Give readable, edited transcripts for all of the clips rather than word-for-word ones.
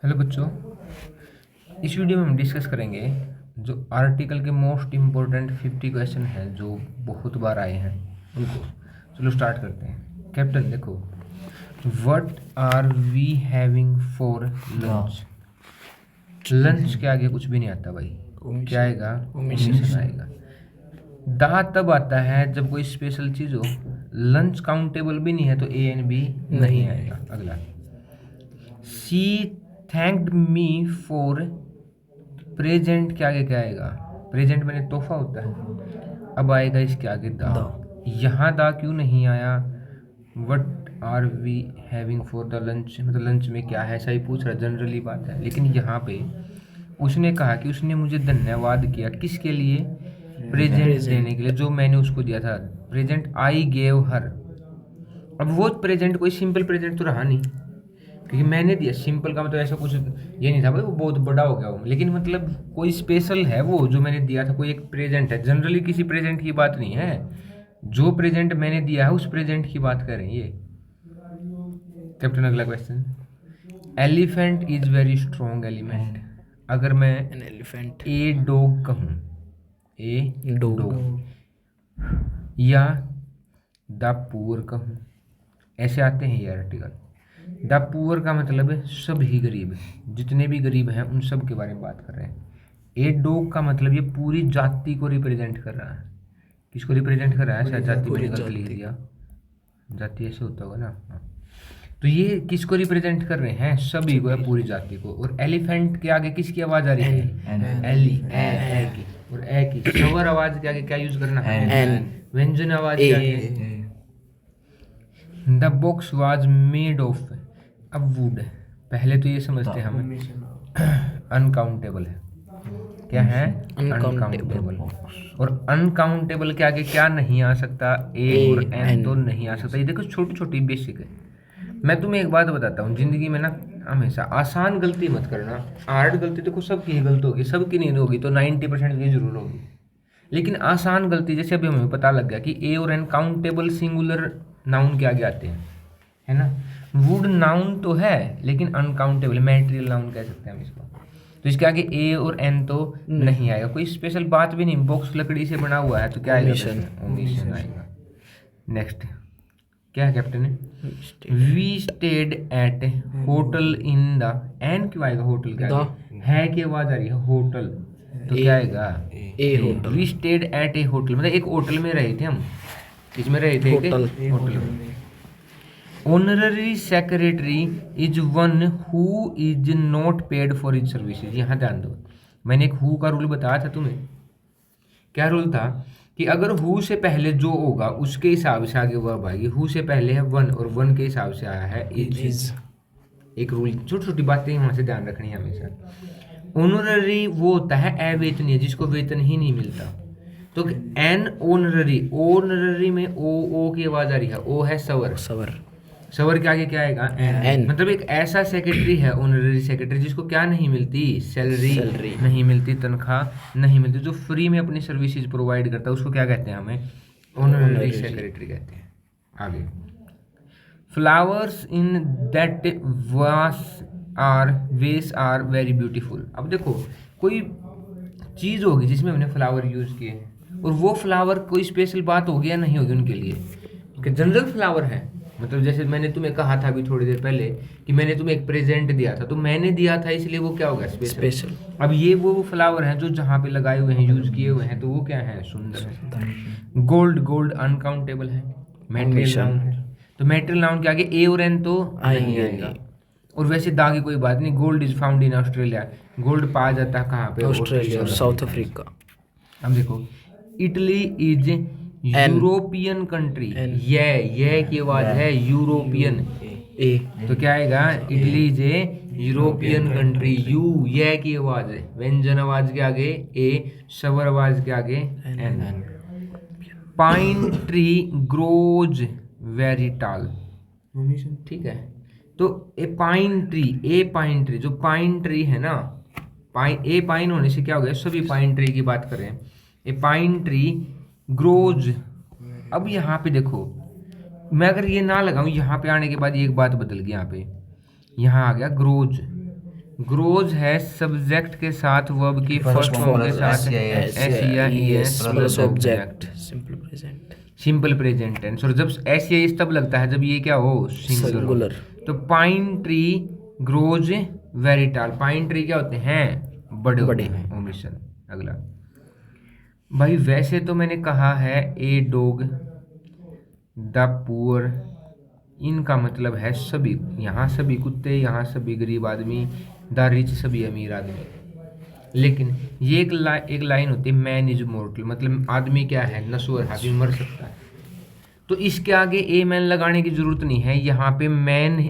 Hello बच्चों, इस video में हम डिस्कस करेंगे जो आर्टिकल के मोस्ट इम्पोर्टेंट 50 क्वेश्चन हैं जो बहुत बार आए हैं उनको। चलो स्टार्ट करते हैं। कैप्टन देखो, what are we having for lunch. Lunch के आगे कुछ भी नहीं आता भाई, क्या आएगा? ओमिशन आएगा। दा तब आता है जब कोई स्पेशल चीज़ हो। लंच काउंटेबल भी नहीं है तो ए एन बी नहीं आएगा। अगला, सी थैंक्ड मी फॉर प्रेजेंट के आगे क्या आएगा? प्रेजेंट मैंने तोहफा होता है। अब आएगा इसके आगे दा। यहाँ दा क्यों नहीं आया? What are we having for the lunch, मतलब लंच में क्या है, ऐसा ही पूछ रहा, जनरली बात है। लेकिन यहाँ पे उसने कहा कि उसने मुझे धन्यवाद किया, किसके लिए? प्रेजेंट देने के लिए जो मैंने उसको दिया था। Present I gave her. अब वो प्रेजेंट कोई सिंपल प्रेजेंट तो रहा नहीं, क्योंकि मैंने दिया। सिंपल का मतलब ऐसा कुछ ये नहीं था भाई वो बहुत बड़ा हो गया हो, लेकिन मतलब कोई स्पेशल है वो जो मैंने दिया था, कोई एक प्रेजेंट है। जनरली किसी प्रेजेंट की बात नहीं है, जो प्रेजेंट मैंने दिया है उस प्रेजेंट की बात कर रहे हैं ये। कैप्टन अगला question, elephant is very strong element. अगर मैं एलिफेंट ए डॉग कहूँ, ए डॉग, या द पुअर कहूँ, ऐसे आते हैं ये आर्टिकल। द पुअर का मतलब है सभी गरीब, जितने भी गरीब हैं उन सब के बारे में बात कर रहे हैं। ए डॉग का मतलब ये पूरी जाति को रिप्रेजेंट कर रहा है। किसको रिप्रेजेंट कर रहा है? शायद जाति मैंने गलत लिख दिया, जाति ऐसे होता होगा ना। हाँ। तो ये किसको रिप्रेजेंट कर रहे हैं? सभी को, है पूरी जाति को। और एलिफेंट के आगे किसकी आवाज आ रही है? एली, ए की। और ए की स्वर आवाज के आगे क्या यूज करना है? व्यंजन आवाज के आगे। The box was made of, अब वुड। पहले तो ये समझते हैं हम अनकाउंटेबल है। क्या है? अनकाउंटेबल। और अनकाउंटेबल के आगे क्या नहीं आ सकता? ए और एन तो नहीं आ सकता। ये देखो छोटी छोटी बेसिक है। मैं तुम्हें एक बात बताता हूँ, जिंदगी में ना हमेशा आसान गलती मत करना। हार्ड गलती देखो सबकी ही गलती होगी, सबकी नहीं होगी तो 90% की जरूर होगी। लेकिन आसान गलती, जैसे अभी हमें पता लग गया कि ए और एन काउंटेबल सिंगुलर नाउन के आगे आते हैं, है ना। वुड नाउन तो है लेकिन अनकाउंटेबल मैटेरियल नाउन कह सकते हैं हम इसको। तो इसके आगे ए और एन तो नहीं आएगा। कोई स्पेशल बात भी नहीं, बॉक्स लकड़ी से बना हुआ है तो क्या आएगा? ओमिशन आएगा। नेक्स्ट क्या है captain? We stayed at hotel in the, an क्यों आएगा होटल के आगे? है की आवाज आ रही है, होटल तो क्या आएगा? A hotel. We stayed at a hotel मतलब एक होटल में रहे थे हम। किसमें रहे थे? होटल में। Honorary secretary is one who is not paid for his services. यहाँ ध्यान दो, मैंने एक हु का रूल बताया था तुम्हें। क्या रूल था? कि अगर हु से पहले जो होगा उसके हिसाब से आगे वर्ब आएगी। हु से पहले है वन और वन के हिसाब से आया है इज। एक रूल, छोटी छोटी बातें वहां से ध्यान रखनी है हमेशा। ऑनररी वो होता है अवेतनीय, जिसको वेतन ही नहीं मिलता। तो एन ऑनररी, ऑनररी में ओ की आवाज आ रही है, ओ है सवर। सवर के आगे क्या आएगा? एन। मतलब एक ऐसा सेक्रेटरी है ऑनररी सेक्रेटरी जिसको क्या नहीं मिलती? सैलरी नहीं मिलती, तनख्वाह नहीं मिलती, जो फ्री में अपनी सर्विसेज प्रोवाइड करता है उसको क्या कहते हैं? हमें ऑनररी सेक्रेटरी कहते हैं। आगे, फ्लावर्स इन दैट वेस आर वेरी ब्यूटीफुल। अब देखो कोई चीज़ होगी जिसमें हमने फ्लावर यूज़ किए और वो फ्लावर कोई स्पेशल बात होगी या नहीं होगी उनके लिए? कि जनरल फ्लावर है, मतलब जैसे मैंने तुम्हें कहा था अभी थोड़ी देर पहले कि मैंने तुम्हें एक प्रेजेंट दिया था, तो मैंने दिया था इसलिए वो क्या होगा? स्पेशल। अब ये वो फ्लावर हैं जो जहाँ पे लगाए हुए हैं, यूज किए हुए हैं, तो वो क्या है? सुंदर है। गोल्ड अनकाउंटेबल है, मेटेरियल नाउन है। तो मेटेरियल नाउन के आगे ए और एन तो नहीं आएगा। और वैसे दा की कोई बात नहीं, gold is found in Australia. Gold पाया जाता है कहाँ पे? Australia, south Africa. अब देखो, इटली इज यूरोपियन कंट्री। ये की आवाज है यूरोपियन। ए तो क्या आएगा? Italy is a European country. You ये की आवाज है, व्यंजन आवाज के आगे ए, स्वर आवाज के आगे an. Pine tree grows very tall. ठीक है, तो ए पाइन ट्री, जो पाइन ट्री है ना, पाइन होने से क्या हो गया? सभी पाइन ट्री की बात करें। ए पाइन ट्री ग्रोज। अब यहाँ पे देखो, मैं अगर ये ना लगाऊं, यहाँ पे आने के बाद ये एक बात बदल गई। यहाँ आ गया ग्रोज। ग्रोज है सब्जेक्ट के साथ वर्ब की फर्स्ट फॉर्म के साथ एस या ES plus object simple present. Simple present tense. और जब एस या ईएस तब लगता है जब ये क्या हो, सिंगुलर। तो pine tree grows very toll, pine tree क्या होते हैं, बड़े हैं। ओमिशन। अगला भाई वैसे तो मैंने कहा है ए डॉग, द पुअर, इनका मतलब है सभी, यहाँ सभी कुत्ते, यहाँ सभी गरीब आदमी, द रिच सभी अमीर आदमी। लेकिन ये एक लाइन होती है मैन इज मोर्टल, मतलब आदमी क्या है, नश्वर, आदमी मर सकता है। तो इसके आगे ए मैन लगाने की जरूरत नहीं है, यहाँ पे मैन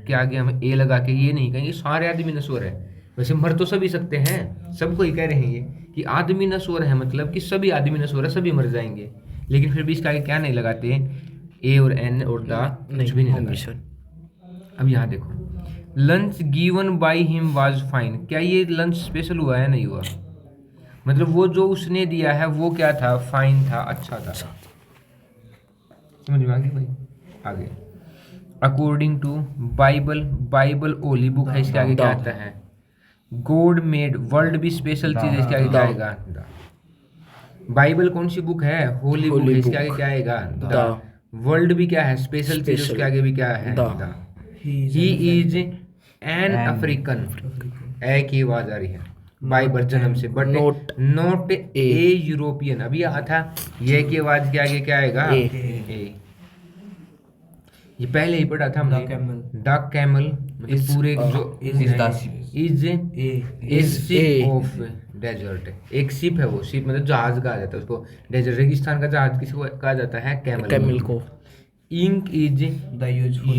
के आगे हम ए लगा के ये नहीं कहेंगे सारे आदमी नश्वर है। वैसे मर तो सभी सकते हैं, सबको ही कह रहे हैं ये कि आदमी नश्वर है, मतलब कि सभी आदमी नश्वर है, सभी मर जाएंगे। लेकिन फिर भी इसके आगे क्या नहीं लगाते, ए और एन और द कुछ भी नहीं लगाते। अब यहाँ देखो, lunch given by him was fine, क्या ये लंच स्पेशल हुआ है, नहीं हुआ, मतलब वो जो उसने दिया है वो क्या था, फाइन था, अच्छा था। समझ में आ गई भाई। आगे according to Bible, Bible holy book है, इसके आगे क्या आता है, गॉड मेड, वर्ल्ड भी स्पेशल चीज है, इसके आगे क्या आएगा, बाइबल कौन सी बुक है, होली बुक है, इसके आगे क्या आएगा, द। वर्ल्ड भी क्या है, स्पेशल चीज, उसके आगे भी क्या है, the. He is an African, a की आवाज आ रही है, बाइबल जन्म से, बट नॉट ए यूरोपियन। अभी यहाँ था ये की आवाज के आगे क्या आएगा, ए। ये पहले ही पढ़ा था हमने, द कैमल मतलब पूरे जो इज शिप ऑफ डेजर्ट, एक शिप है, वो शिप मतलब जहाज कहा जाता है उसको, डेजर्ट रेगिस्तान का जहाज किसी को कहा जाता है, कैमल को। Ink is the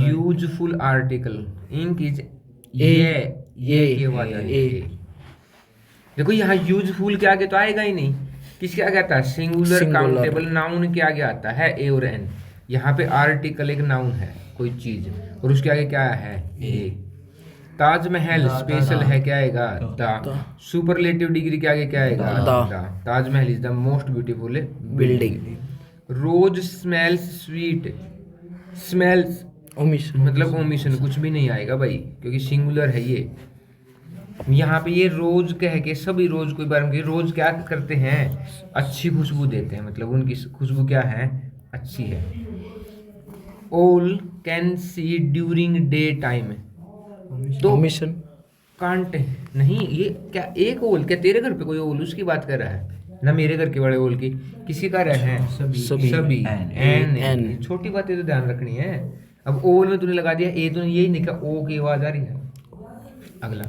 useful article, ink is ये की आवाज आ रही है। देखो यहाँ यूजफुल के आगे तो आएगा ही नहीं, किसके आगे आता है, सिंगुलर काउंटेबल नाउन के आगे आता है ए और एन। यहाँ पे आर्टिकल एक नाउन है कोई चीज, और उसके आगे क्या है, ए। ताजमहल स्पेशल है, क्या आएगा, द। सुपरलेटिव डिग्री के आगे क्या आएगा, the. Taj Mahal is the most beautiful building. Rose smells sweet, smells मतलब ओमिशन, कुछ भी नहीं आएगा भाई क्योंकि सिंगुलर है ये। यहाँ पे ये रोज कह के सभी रोज कोई बार में रोज क्या करते हैं, अच्छी खुशबू देते हैं, मतलब उनकी खुशबू क्या है, अच्छी है। All can see during day time, तो मिशन कांट नहीं, ये क्या एक ओल, क्या तेरे घर पे कोई ओल उसकी बात कर रहा है ना, मेरे घर के बड़े ओल की, किसी का रहा है, सभी एन। छोटी बातें तो ध्यान रखनी है। अब ओल में तूने लगा दिया ए, तो यही नहीं कहा ओ की आवाज आ रही है। अगला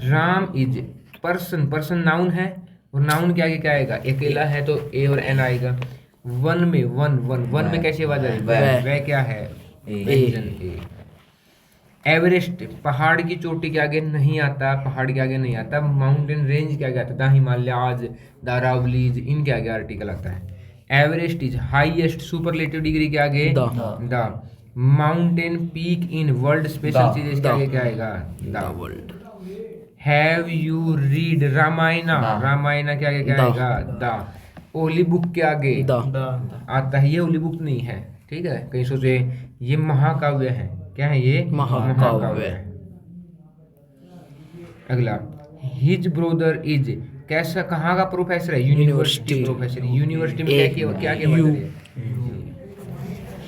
Ram is person, person noun है, और नाउन के आगे क्या आएगा, अकेला है तो ए और एन आएगा। वन में वन में कैसी आवाज आ रही है, वह क्या है, ए। एवरेस्ट पहाड़ की चोटी के आगे नहीं आता, पहाड़ के आगे नहीं आता। माउंटेन रेंज के आगे आता, द हिमालयाज, द अरावलीज, इनके आगे आर्टिकल आता है। Everest is highest, superlative degree के आगे the. Mountain peak in world special चीज, इसके आगे क्या आएगा, the world. Have you read Ramayana, Ramayana के आगे क्या आएगा, द। ओली बुक के आगे आता है, ये ओली बुक नहीं है, ठीक है, कहीं सोचे ये महाकाव्य है, क्या है ये, महाकाव्य है। अगला हिज ब्रोदर इज, कैसा कहाँ का प्रोफेसर है, यूनिवर्सिटी प्रोफेसर, यूनिवर्सिटी में क्या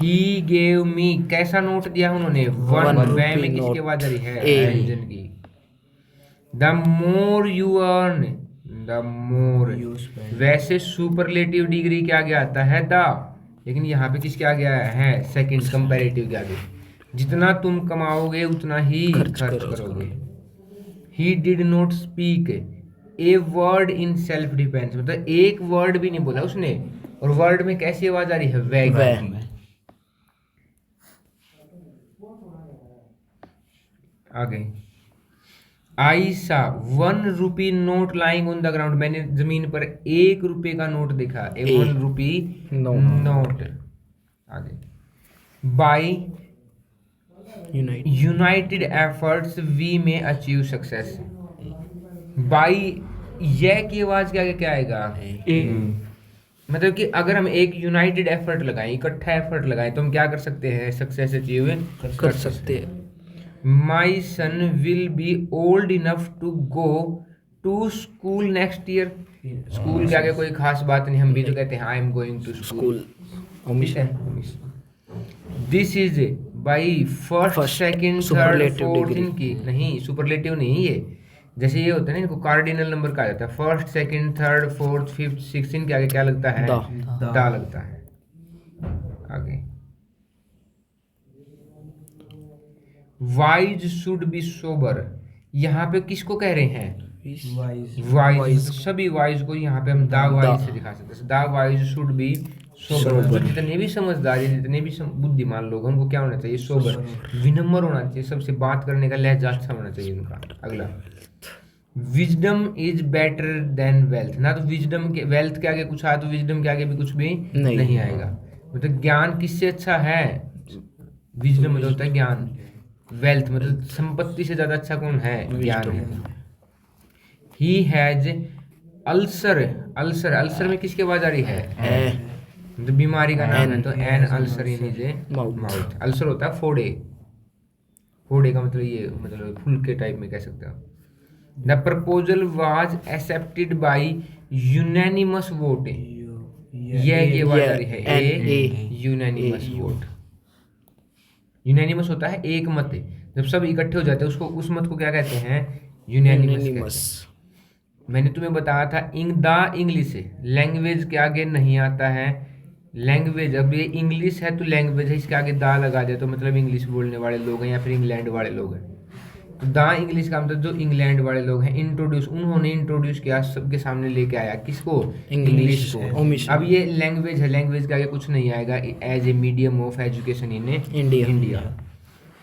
ही गेव मी, कैसा नोट दिया उन्होंने, वन। वह में किसकी आवाज आ रही है, एंजन की। The more you earn, the more, वैसे सुपरलेटिव डिग्री के आगे आता है द, लेकिन यहाँ पे किसके आगे आया है, सेकंड कंपैरेटिव के आगे। जितना तुम कमाओगे उतना ही खर्च करोगे। He did not speak a word in self defence, मतलब एक वर्ड भी नहीं बोला उसने, और वर्ड में कैसी आवाज आ रही है, वह। आगे आई सा 1 rupee note lying on the ground, मैंने जमीन पर 1 रुपए का नोट देखा, 1 रुपी नोट। आगे बाय यूनाइटेड एफर्ट्स वी में अचीव सक्सेस, बाय यह की आवाज के आगे क्या आएगा, मतलब कि अगर हम एक यूनाइटेड एफर्ट लगाएं, इकट्ठा एफर्ट लगाएं, तो हम क्या कर सकते हैं, सक्सेस अचीव कर सकते हैं। My son will be old enough to go to school next year. School के आगे कोई खास बात नहीं, हम भी तो कहते हैं I am going to school. This is by first second third superlative fourth degree। इनकी नहीं, सुपरलेटिव नहीं ये। जैसे ये होता है ना, इनको कार्डिनल नंबर कहा जाता है। First second third fourth fifth six, इनके आगे क्या लगता है? दा लगता है। आगे वाइज शुड बी सोबर, यहाँ पे किसको कह रहे हैं? वाइज। सभी वाइज को यहाँ पे हम दा वाइज से दिखा सकते हैं। दा वाइज शुड बी सोबर। जितने भी समझदार हैं, जितने भी बुद्धिमान लोग हैं, उनको क्या होना चाहिए? सोबर, विनम्र होना चाहिए, सबसे बात करने का लहजा अच्छा होना चाहिए उनका। अगला, wisdom is better than wealth. ना तो विजडम के वेल्थ के आगे कुछ आया तो विजडम के आगे भी कुछ भी नहीं आएगा। मतलब ज्ञान किससे अच्छा है? विजडम मतलब होता है ज्ञान। वेल्थ मतलब संपत्ति से ज्यादा अच्छा कौन है? ज्ञान है। He has ulcer. Ulcer, ulcer में किसकी आवाज आ रही है? मतलब बीमारी का नाम है, तो an ulcer in his mouth. Ulcer होता है फोड़े। फोड़े का मतलब ये, मतलब फूल के टाइप में कह सकते हो। The proposal was accepted by unanimous vote. यह की आवाज आ रही है ए, यूनानिमस वोट। यूनानिमस होता है एक मत। जब सब इकट्ठे हो जाते हैं उसको, उस मत को क्या कहते हैं? यूनानिमस। मैंने तुम्हें बताया था द इंग्लिश लैंग्वेज के आगे नहीं आता है। लैंग्वेज, अब ये इंग्लिश है तो लैंग्वेज है, इसके आगे दा लगा दे तो मतलब इंग्लिश बोलने वाले लोग हैं या फिर इंग्लैंड वाले लोग हैं। तो द इंग्लिश का मतलब जो इंग्लैंड वाले लोग हैं, इंट्रोड्यूस, उन्होंने इंट्रोड्यूस किया, सबके सामने लेके आया किसको? इंग्लिश को। अब ये लैंग्वेज है, लैंग्वेज के आगे कुछ नहीं आएगा as a medium of education in India.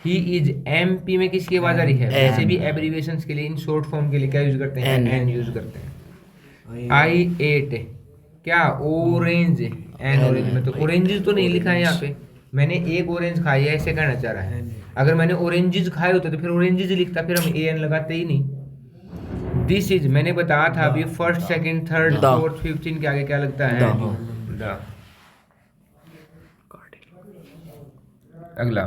He is MP में किसकी आवाज आ रही है? ऐसे भी एब्रीविएशंस के लिए, इन शॉर्ट फॉर्म के लिए क्या यूज करते हैं? एन यूज करते हैं। आई एट क्या? ऑरेंज। एन ऑरेंज में तो ऑरेंजेस तो नहीं लिखा है यहाँ पे, मैंने एक ऑरेंज खाई है ऐसे कहना चाह रहा है। अगर मैंने ऑरेंजेस खाए होते तो फिर ऑरेंजेस लिखता, फिर हम ए एन लगाते ही नहीं। दिस इज, मैंने बताया था अभी, first second third fourth fifth, इनके आगे क्या लगता है? द। अगला,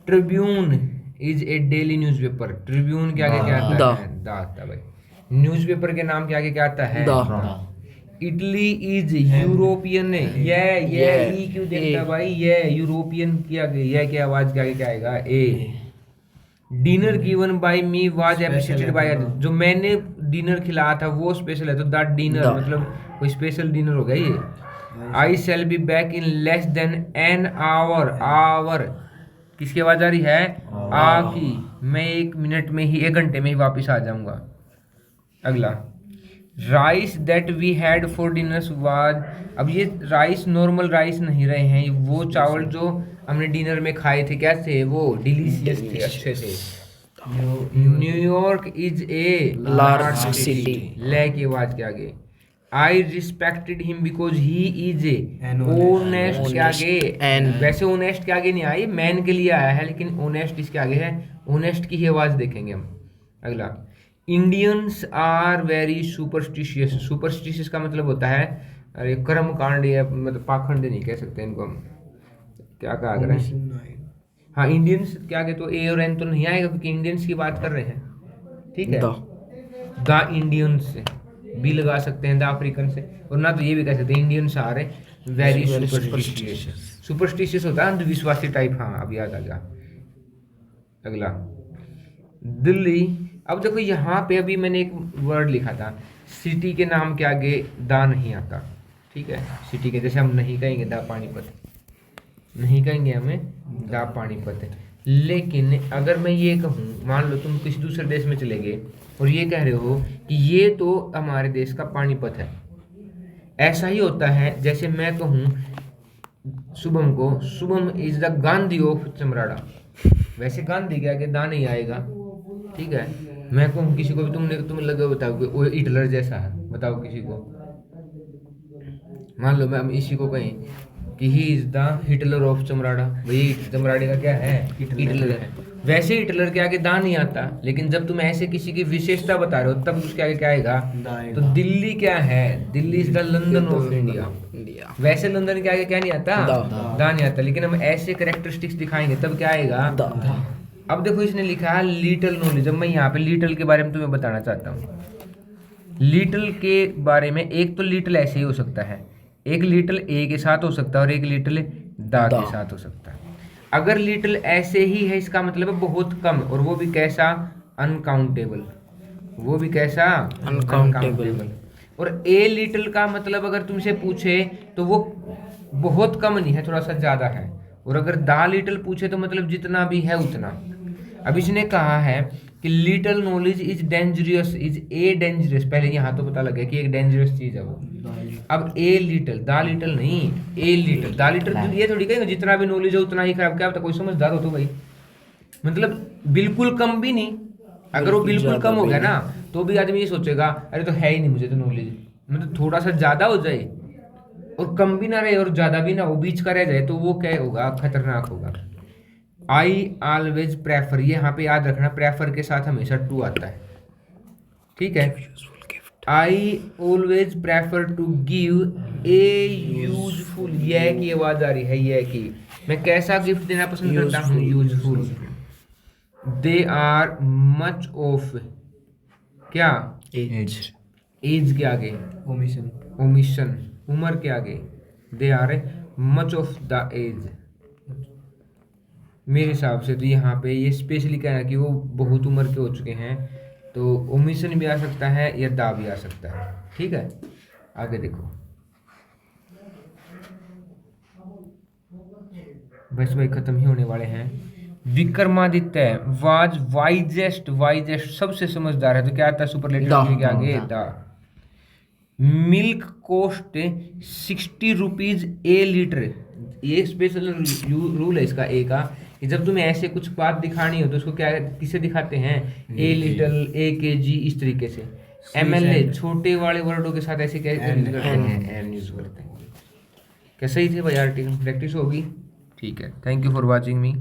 Tribune is a daily newspaper. Tribune के आगे क्या आता है? द आता है भाई। न्यूज़पेपर के नाम के आगे क्या आता है? Italy is European. ये ई क्यों देखता है भाई? ये यूरोपियन के आगे, ये क्या आवाज के आगे क्या आएगा? A. Dinner given by me was appreciated by, जो मैंने डिनर खिलाया था वो स्पेशल है, तो दैट डिनर मतलब कोई स्पेशल डिनर हो गया ये। I shall be back in less than an hour. Hour किसकी आवाज आ रही है? आ की। मैं 1 मिनट में ही, 1 घंटे में ही वापस आ जाऊंगा। अगला, rice that we had for dinner was. अब ये राइस नॉर्मल राइस नहीं रहे हैं, वो चावल जो हमने डिनर में खाए थे कैसे? वो डिलीशियस थे, अच्छे थे। New York is a large city. ले की आवाज के आगे। I respected him because he is a honest के आगे। वैसे ऑनेस्ट के आगे नहीं आई, मैन के लिए आया है, लेकिन ऑनेस्ट इसके आगे है। ऑनेस्ट की ही आवाज देखेंगे हम। अगला, Indians are very superstitious. Superstitious का मतलब होता है अरे कर्म कांड, या मतलब पाखंड नहीं कह सकते इनको हम, क्या कहा करें? हाँ, इंडियंस के आगे तो ए और एन तो नहीं आएगा क्योंकि इंडियंस की बात कर रहे हैं, ठीक है। द इंडियंस से भी लगा सकते हैं, द अफ्रीकन से, और ना तो ये भी कह सकते हैं Indians are very superstitious. Superstitious होता है अंधविश्वासी टाइप। हाँ, अब याद आ गया। अगला, दिल्ली। अब देखो यहाँ पे अभी मैंने एक वर्ड लिखा था, सिटी के नाम के आगे दा नहीं आता, ठीक है। सिटी के जैसे हम नहीं कहेंगे दा पानीपत, नहीं कहेंगे हमें दा पानीपत। लेकिन अगर मैं ये कहूँ, मान लो तुम किसी दूसरे देश में चले गए और ये कह रहे हो कि ये तो हमारे देश का पानीपत है, ऐसा ही होता है जैसे मैं कहूँ शुभम को, Shubham is the Gandhi of Chamrada. वैसे गांधी के आगे दा नहीं आएगा, ठीक है। मैं कहूँ किसी को भी, तुम लगे बताओ कि वो हिटलर जैसा है, बताओ किसी को, मान लो मैं इसी को कहें कि he is the Hitler of Chamrada, भाई चमराड़े का क्या है? हिटलर है। वैसे हिटलर के आगे दा नहीं आता, लेकिन जब तुम ऐसे किसी की विशेषता बता रहे हो तब उसके आगे क्या आएगा? तो दिल्ली क्या है? Delhi is the London of India. वैसे लंदन के आगे क्या नहीं आता? दा नहीं आता, लेकिन हम ऐसे कैरेक्टरिस्टिक्स दिखाएंगे तब क्या आएगा? अब देखो इसने लिखा है लिटल नॉलेज। अब मैं यहाँ पे लिटल के बारे में तुम्हें बताना चाहता हूँ। लिटल के बारे में, एक तो लिटल ऐसे ही हो सकता है, एक लिटल ए के साथ हो सकता है और एक लिटल दा के साथ हो सकता है। अगर लिटल ऐसे ही है इसका मतलब है बहुत कम, और वो भी कैसा, अनकाउंटेबल। वो भी कैसा, Uncountable। और ए लिटल का मतलब अगर तुमसे पूछे तो वो बहुत कम नहीं है, थोड़ा सा ज्यादा है। और अगर दा लिटल पूछे तो मतलब जितना भी है उतना। अब इसने कहा है कि little knowledge is dangerous, is a dangerous. पहले यहाँ तो पता लगे कि एक डेंजरस चीज है वो। अब ए लिटल, दा लिटल नहीं, ए लिटल। दा लिटल ये थोड़ी कहेंगे जितना भी नॉलेज है उतना ही खराब। क्या पता कोई समझदार हो तो भाई, मतलब बिल्कुल कम भी नहीं। अगर वो बिल्कुल कम हो गया ना तो भी आदमी ये सोचेगा अरे तो है ही नहीं मुझे तो नॉलेज। मतलब थोड़ा सा ज्यादा हो जाए और कम भी ना रहे और ज्यादा भी ना हो, बीच का रह जाए, तो वो क्या होगा, खतरनाक होगा। आई ऑलवेज प्रेफर, ये यहाँ पे याद रखना, प्रेफर के साथ हमेशा टू आता है, ठीक है। I always prefer to give a useful, यह की आवाज आ रही है, यह की, मैं कैसा गिफ्ट देना पसंद करता हूँ, useful. They are much of, क्या, एज। एज के आगे ओमिशन, ओमिशन उम्र के आगे, they are much of the age. मेरे हिसाब से तो यहाँ पे ये स्पेशली कहना कि वो बहुत उम्र के हो चुके हैं, तो ओमिशन भी आ सकता है या दा भी आ सकता है, ठीक है। आगे देखो, बस भाई खत्म ही होने वाले हैं। विक्रमादित्य वाज वाइजेस्ट, वाइजेस्ट सबसे समझदार है, तो क्या आता है सुपरलेटिव के आगे, दा। मिल्क कॉस्ट 60 रुपीज ए लीटर, ये स्पेशल रूल है इसका ए का, कि जब तुम्हें ऐसे कुछ बात दिखानी हो तो उसको क्या, किसे दिखाते हैं, ए लीटर, ए के जी, इस तरीके से। एमएलए छोटे वाले वर्डों के साथ ऐसे क्या यूज करते हैं, एन यूज करते हैं। क्या सही थे भाई आर्टिकल, प्रैक्टिस होगी, ठीक है। Thank you for watching me.